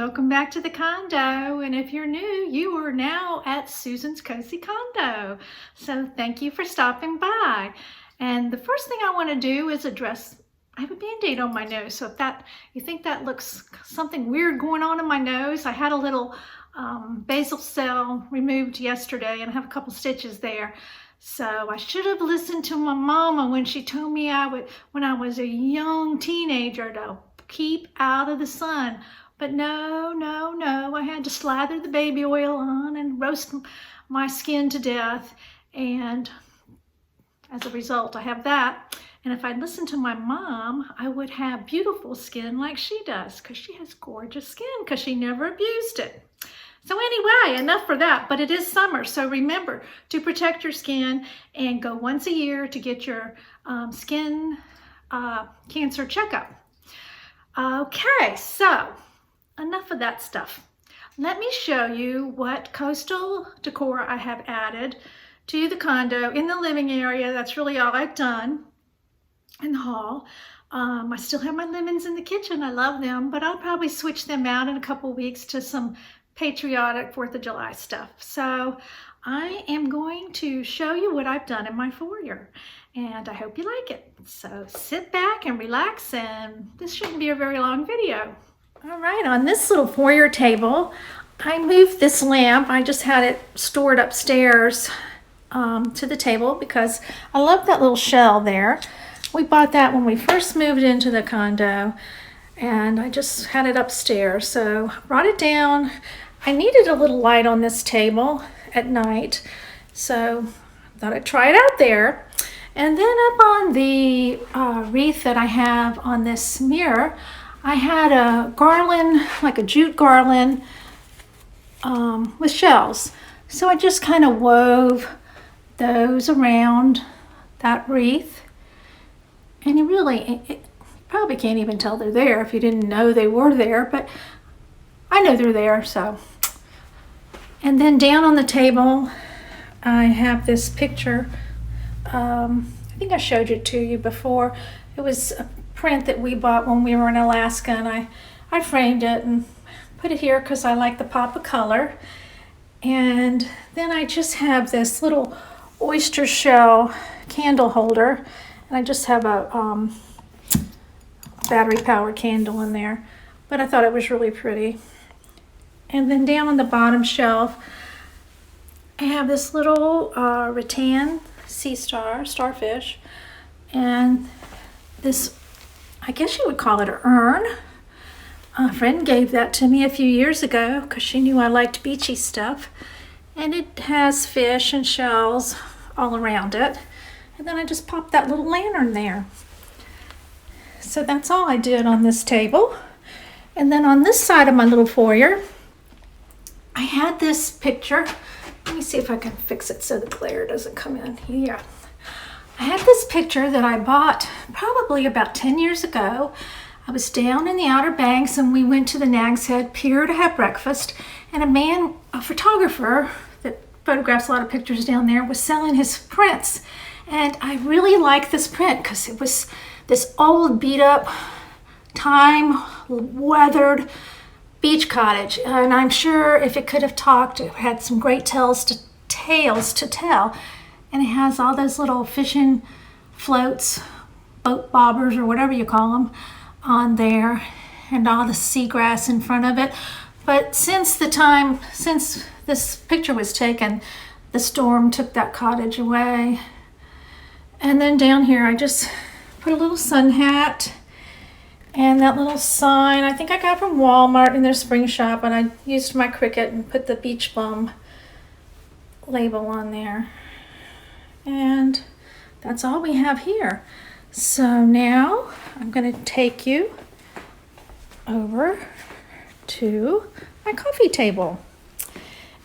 Welcome back to the condo, and if you're new, you are now at Susan's Cozy Condo. So thank you for stopping by. And the first thing I want to do is address, I have a Band-Aid on my nose, so if you think that looks something weird going on in my nose, I had a little basal cell removed yesterday and I have a couple stitches there. So I should have listened to my mama when she told me when I was a young teenager, to keep out of the sun. But no, I had to slather the baby oil on and roast my skin to death. And as a result, I have that. And if I'd listened to my mom, I would have beautiful skin like she does, because she has gorgeous skin because she never abused it. So anyway, enough for that, but it is summer, so remember to protect your skin and go once a year to get your skin cancer checkup. Okay, so enough of that stuff. Let me show you what coastal decor I have added to the condo in the living area. That's really all I've done in the hall. I still have my lemons in the kitchen. I love them, but I'll probably switch them out in a couple weeks to some patriotic 4th of July stuff. So I am going to show you what I've done in my foyer, and I hope you like it. So sit back and relax, and this shouldn't be a very long video. All right, on this little foyer table, I moved this lamp. I just had it stored upstairs to the table because I love that little shell there. We bought that when we first moved into the condo, and I just had it upstairs. So brought it down. I needed a little light on this table at night, so I thought I'd try it out there. And then up on the wreath that I have on this mirror, I had a garland, like a jute garland with shells. So I just kind of wove those around that wreath. And it probably can't even tell they're there if you didn't know they were there, but I know they're there, so. And then down on the table, I have this picture. I think I showed it to you before. It was a print that we bought when we were in Alaska, and I framed it and put it here because I like the pop of color. And then I just have this little oyster shell candle holder, and I just have a battery-powered candle in there, but I thought it was really pretty. And then down on the bottom shelf, I have this little rattan sea starfish, and this, I guess you would call it an urn. A friend gave that to me a few years ago because she knew I liked beachy stuff, and it has fish and shells all around it. And then I just popped that little lantern there. So that's all I did on this table. And then on this side of my little foyer, I had this picture. Let me see if I can fix it so the glare doesn't come in here. I had this picture that I bought probably about 10 years ago. I was down in the Outer Banks, and we went to the Nag's Head Pier to have breakfast, and a photographer that photographs a lot of pictures down there, was selling his prints. And I really liked this print because it was this old, beat up, time weathered beach cottage, and I'm sure if it could have talked, it had some great tales to tell. And it has all those little fishing floats, boat bobbers or whatever you call them, on there, and all the seagrass in front of it. But since this picture was taken, the storm took that cottage away. And then down here, I just put a little sun hat and that little sign I think I got from Walmart in their spring shop, and I used my Cricut and put the beach bum label on there. And that's all we have here. So now I'm going to take you over to my coffee table.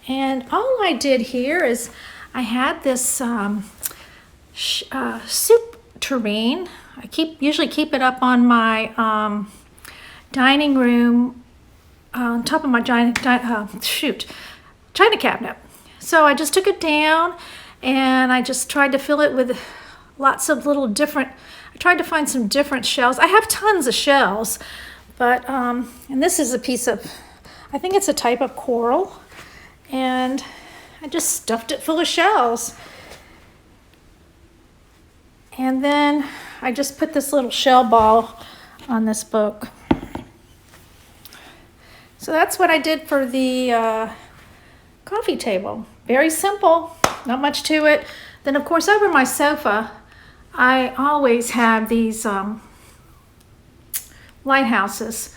And all I did here is I had this soup tureen. I usually keep it up on my dining room, on top of my china cabinet. So I just took it down, and I just tried to fill it with lots of little different, I tried to find some different shells. I have tons of shells, but, and this is a piece of I think it's a type of coral. And I just stuffed it full of shells. And then I just put this little shell ball on this book. So that's what I did for the coffee table. Very simple, not much to it. Then of course over my sofa, I always have these lighthouses,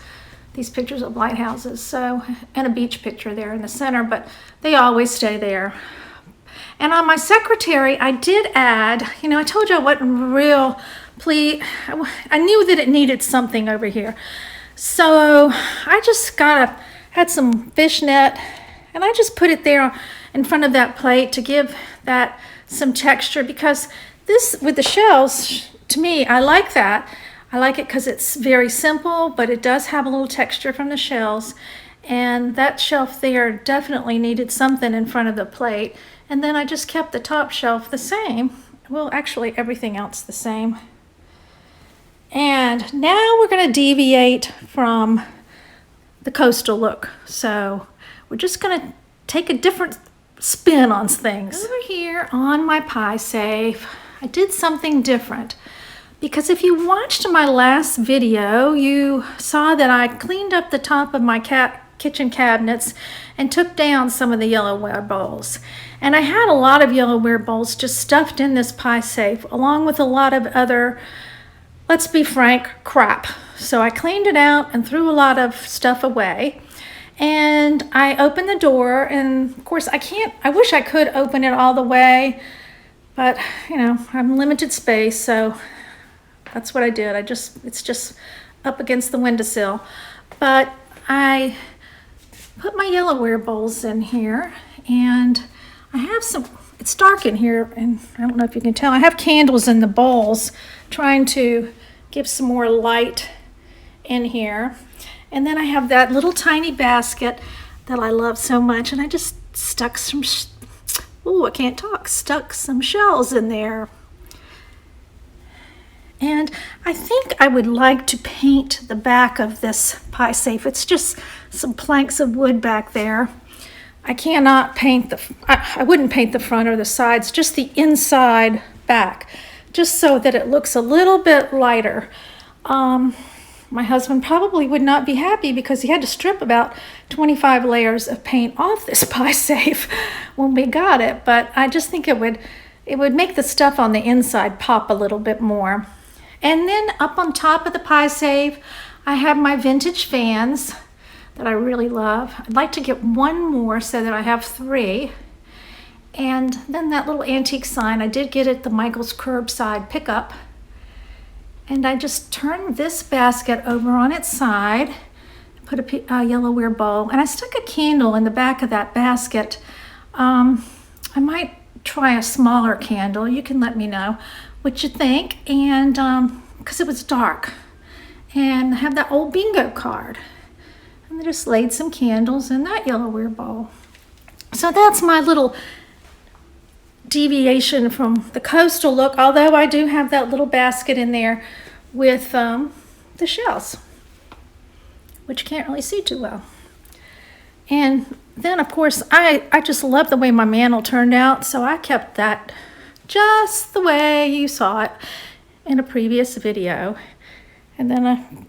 these pictures of lighthouses. So, and a beach picture there in the center, but they always stay there. And on my secretary, I did add, you know, I told you I wasn't real pleased. I knew that it needed something over here. So I just had some fishnet, and I just put it there in front of that plate to give that some texture, because this, with the shells, to me, I like that. I like it because it's very simple, but it does have a little texture from the shells. And that shelf there definitely needed something in front of the plate. And then I just kept the top shelf the same. Well, actually everything else the same. And now we're going to deviate from the coastal look. So we're just going to take a different spin on things. Over here on my pie safe, I did something different. Because if you watched my last video, you saw that I cleaned up the top of my kitchen cabinets and took down some of the yellowware bowls. And I had a lot of yellowware bowls just stuffed in this pie safe, along with a lot of other, let's be frank, crap. So I cleaned it out and threw a lot of stuff away. And I opened the door, and of course I wish I could open it all the way, but you know, I'm limited space, so that's what I did. It's just up against the windowsill. But I put my yellowware bowls in here, and I have some, it's dark in here, and I don't know if you can tell, I have candles in the bowls trying to give some more light in here. And then I have that little tiny basket that I love so much, and I just stuck some, I can't talk, stuck some shells in there. And I think I would like to paint the back of this pie safe. It's just some planks of wood back there. I cannot paint I wouldn't paint the front or the sides, just the inside back, just so that it looks a little bit lighter. My husband probably would not be happy because he had to strip about 25 layers of paint off this pie safe when we got it. But I just think it would make the stuff on the inside pop a little bit more. And then up on top of the pie safe, I have my vintage fans that I really love. I'd like to get one more so that I have 3. And then that little antique sign, I did get at the Michael's Curbside pickup. And I just turned this basket over on its side, put a yellowware bowl, and I stuck a candle in the back of that basket. I might try a smaller candle. You can let me know what you think. And because it was dark, and I have that old bingo card, and I just laid some candles in that yellowware bowl. So that's my little deviation from the coastal look, although I do have that little basket in there with the shells, which you can't really see too well. And then of course I just love the way my mantle turned out, so I kept that just the way you saw it in a previous video. And then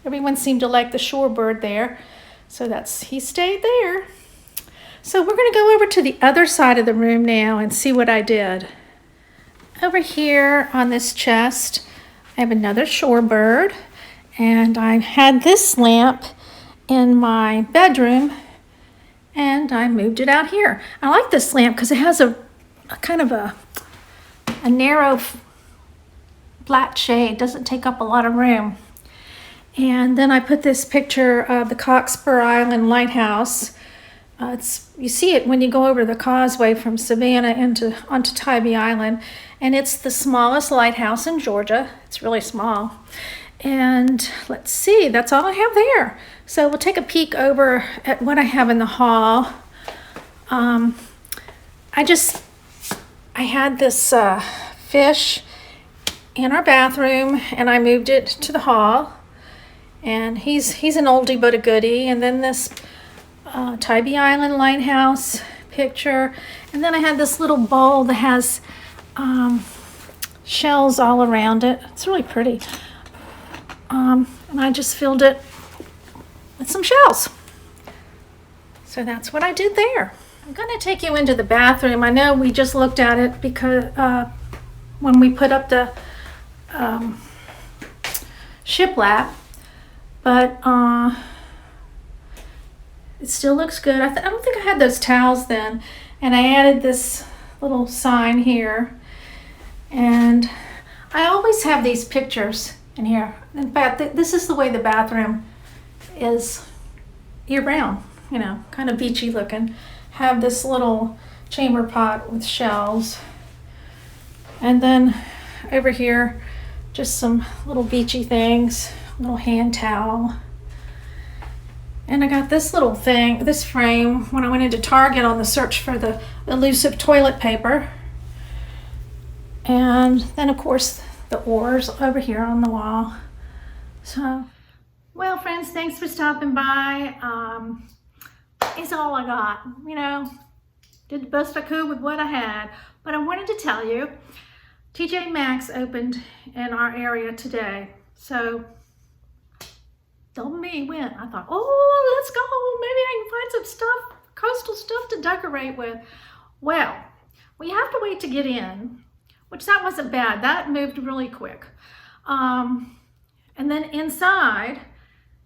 everyone seemed to like the shorebird there, so he stayed there. So we're going to go over to the other side of the room now and see what I did. Over here on this chest, I have another shorebird, and I had this lamp in my bedroom, and I moved it out here. I like this lamp because it has a kind of a narrow flat shade, doesn't take up a lot of room. And then I put this picture of the Cockspur Island Lighthouse. You see it when you go over the causeway from Savannah onto Tybee Island, and it's the smallest lighthouse in Georgia. It's really small. And let's see, that's all I have there. So we'll take a peek over at what I have in the hall. I had this fish in our bathroom, and I moved it to the hall. And he's an oldie but a goodie. And then this Tybee Island Lighthouse picture. And then I had this little bowl that has shells all around it. It's really pretty. And I just filled it with some shells. So that's what I did there. I'm going to take you into the bathroom. I know we just looked at it because when we put up the shiplap, but it still looks good. I don't think I had those towels then, and I added this little sign here, and I always have these pictures in here. In fact, this is the way the bathroom is year-round, you know, kind of beachy looking. Have this little chamber pot with shells, and then over here just some little beachy things, little hand towel. And I got this little thing, this frame, when I went into Target on the search for the elusive toilet paper. And then of course the oars over here on the wall. So, well friends, thanks for stopping by. It's all I got, you know, did the best I could with what I had. But I wanted to tell you, TJ Maxx opened in our area today. So, told me when. I thought, oh, let's go. Maybe I can find some stuff, coastal stuff to decorate with. Well, we have to wait to get in, which that wasn't bad. That moved really quick. And then inside,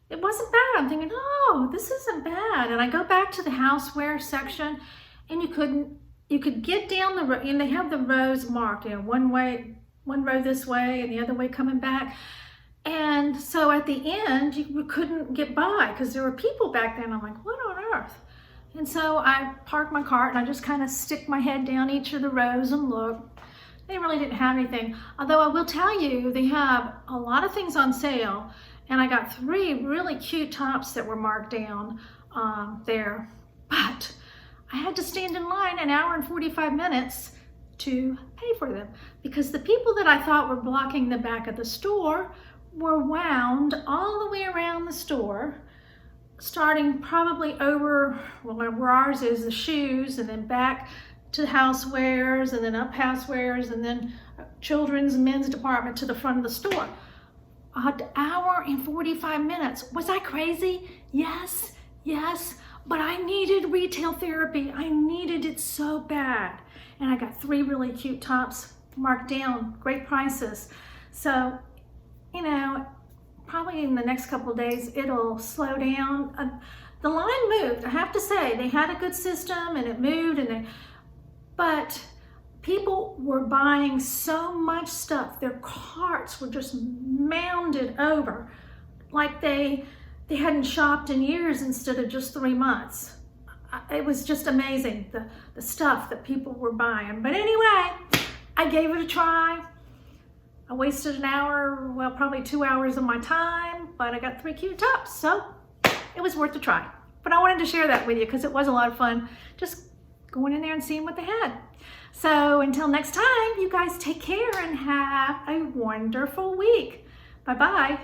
it wasn't bad. I'm thinking, oh, this isn't bad. And I go back to the houseware section, and you could get down the row, and they have the rows marked, you know, one row this way and the other way coming back. And so at the end, you couldn't get by because there were people back there, and I'm like, what on earth? And so I parked my cart, and I just kind of stick my head down each of the rows and look. They really didn't have anything. Although I will tell you, they have a lot of things on sale, and I got 3 really cute tops that were marked down there. But I had to stand in line an hour and 45 minutes to pay for them because the people that I thought were blocking the back of the store were wound all the way around the store, starting probably over, well, where ours is, the shoes, and then back to housewares, and then up housewares, and then children's and men's department to the front of the store. An hour and 45 minutes. Was I crazy? Yes, yes, but I needed retail therapy. I needed it so bad. And I got 3 really cute tops marked down, great prices. So, you know, probably in the next couple of days, it'll slow down. The line moved, I have to say. They had a good system, and it moved, but people were buying so much stuff. Their carts were just mounded over like they hadn't shopped in years instead of just 3 months. It was just amazing, the stuff that people were buying. But anyway, I gave it a try. I wasted an hour, well, probably 2 hours of my time, but I got 3 cute tops, so it was worth a try. But I wanted to share that with you because it was a lot of fun just going in there and seeing what they had. So until next time, you guys take care and have a wonderful week. Bye-bye.